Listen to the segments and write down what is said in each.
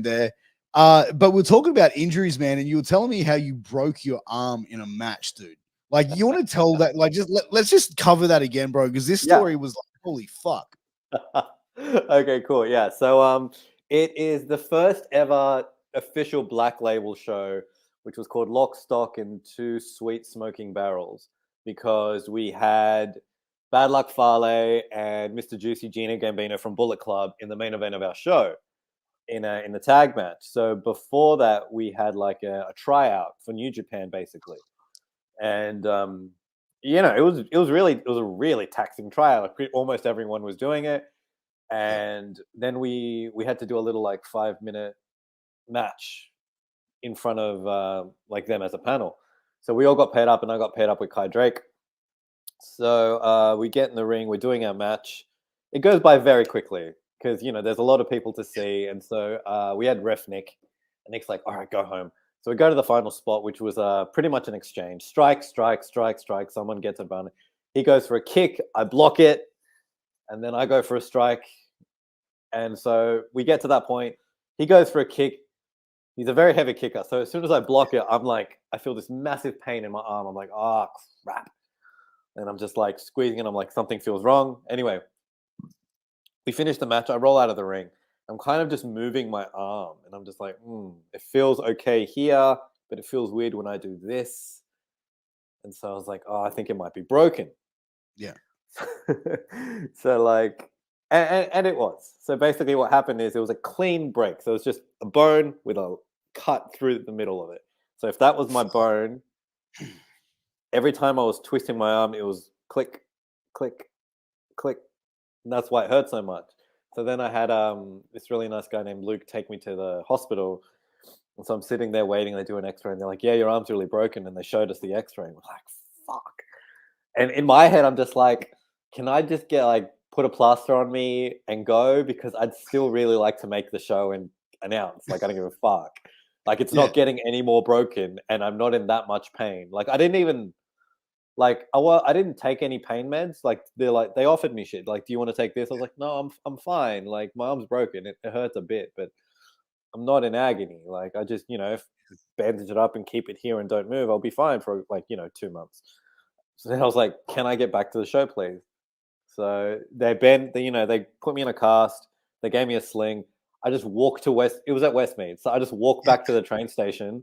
there. But we're talking about injuries, man, and you were telling me how you broke your arm in a match, dude. Like, you want to tell that? Like, let's just cover that again, bro, because this Yeah. story was like, holy fuck. Okay, cool. Yeah. So it is the first ever official Black Label show, which was called Lock, Stock, and Two Sweet Smoking Barrels, because we had Bad Luck Fale and Mr. Juicy Gina Gambino from Bullet Club in the main event of our show in the tag match. So before that, we had like a tryout for New Japan, basically, and it was a really taxing tryout. Like, almost everyone was doing it, and then we had to do a little like 5 minute match in front of like them as a panel. So we all got paired up, and I got paired up with Kai Drake. So we get in the ring, we're doing our match. It goes by very quickly because there's a lot of people to see, and so we had ref Nick, and Nick's like, "All right, go home." So we go to the final spot, which was pretty much an exchange: strike, strike, strike, strike. Someone gets a bun. He goes for a kick, I block it, and then I go for a strike. And so we get to that point. He goes for a kick. He's a very heavy kicker. So as soon as I block it, I feel this massive pain in my arm. I'm like, oh, crap. And I'm just like squeezing it. I'm like, something feels wrong. Anyway, we finish the match. I roll out of the ring. I'm kind of just moving my arm. And I'm just like, it feels okay here, but it feels weird when I do this. And so I was like, oh, I think it might be broken. Yeah. So like, and it was. So basically what happened is it was a clean break. So it's just a bone with a cut through the middle of it. So if that was my bone, every time I was twisting my arm, it was click, click, click. And that's why it hurt so much. So then I had this really nice guy named Luke take me to the hospital. And so I'm sitting there waiting. They do an x-ray and they're like, yeah, your arm's really broken. And they showed us the x-ray. And we're like, fuck. And in my head, I'm just like, can I just get like put a plaster on me and go? Because I'd still really like to make the show and announce. Like, I don't give a fuck. Like, it's not getting any more broken, and I'm not in that much pain. Like, I didn't even I didn't take any pain meds. Like, they offered me shit. Like, do you want to take this? I was like, no, I'm fine. Like, my arm's broken. It hurts a bit, but I'm not in agony. Like, I just if bandage it up and keep it here and don't move, I'll be fine for like 2 months. So then I was like, can I get back to the show, please? So they put me in a cast. They gave me a sling. I just walked to it was at Westmead. So I just walked back to the train station,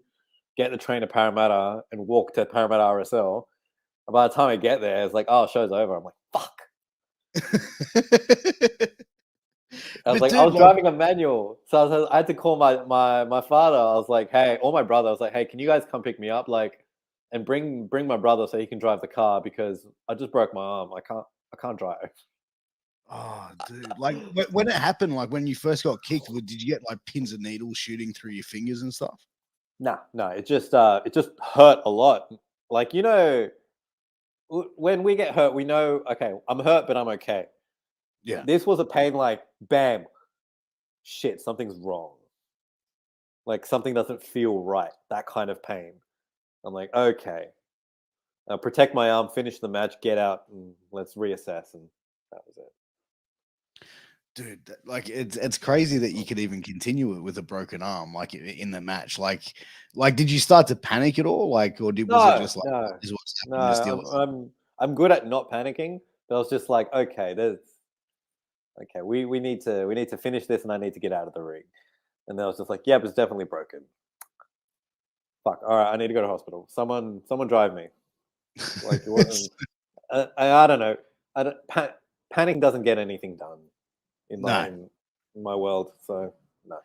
get the train to Parramatta, and walk to Parramatta RSL. And by the time I get there, it's like, oh, show's over. I'm like, fuck. I was I was driving a manual. So I had to call my father. I was like, hey, or my brother. I was like, hey, can you guys come pick me up? Like, and bring my brother so he can drive the car because I just broke my arm. I can't drive. Oh, dude! Like when it happened, like when you first got kicked, did you get like pins and needles shooting through your fingers and stuff? No, it just hurt a lot. Like when we get hurt, we know okay, I'm hurt, but I'm okay. Yeah. This was a pain like bam, shit, something's wrong. Like something doesn't feel right. That kind of pain. I'm like, okay, protect my arm, finish the match, get out, and let's reassess. And that was it. Dude, like it's crazy that you could even continue it with a broken arm, like in the match. Like, did you start to panic at all? Like, or was it just like, this is what's happening? Just deal with it? I'm good at not panicking, but I was just like, okay, we need to finish this, and I need to get out of the ring. And then I was just like, yeah, but it's definitely broken. Fuck. All right, I need to go to hospital. Someone drive me. Like it wasn't. I don't know. Panic doesn't get anything done in my world. So no.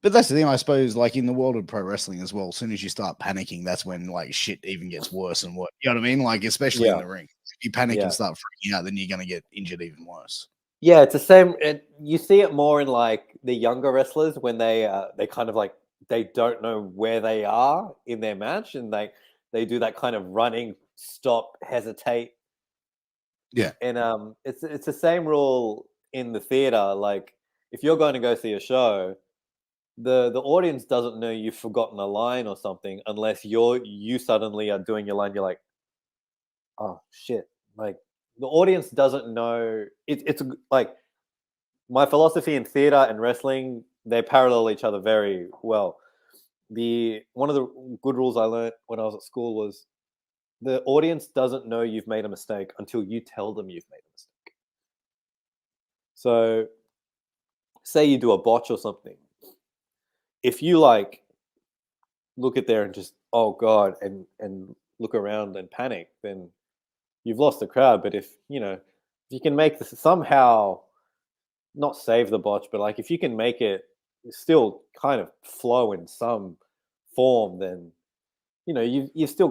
But that's the thing, I suppose. Like in the world of pro wrestling as well, as soon as you start panicking, that's when like shit even gets worse and worse. You know what I mean? Like especially in the ring, if you panic and start freaking out, then you're gonna get injured even worse. Yeah, it's the same. You see it more in like the younger wrestlers when they kind of like they don't know where they are in their match, and they do that kind of running, stop, hesitate. Yeah, and it's the same rule in the theater. Like if you're going to go see a show, the audience doesn't know you've forgotten a line or something unless you suddenly are doing your line. You're like, oh shit! Like the audience doesn't know. It's like my philosophy in theater and wrestling. they parallel each other very well. One of the good rules I learned when I was at school was the audience doesn't know you've made a mistake until you tell them you've made a mistake. So, say you do a botch or something. If you like look at there and just, oh God, and look around and panic, then you've lost the crowd. But if you can make this somehow not save the botch, but like if you can make it still kind of flow in some form, then you've still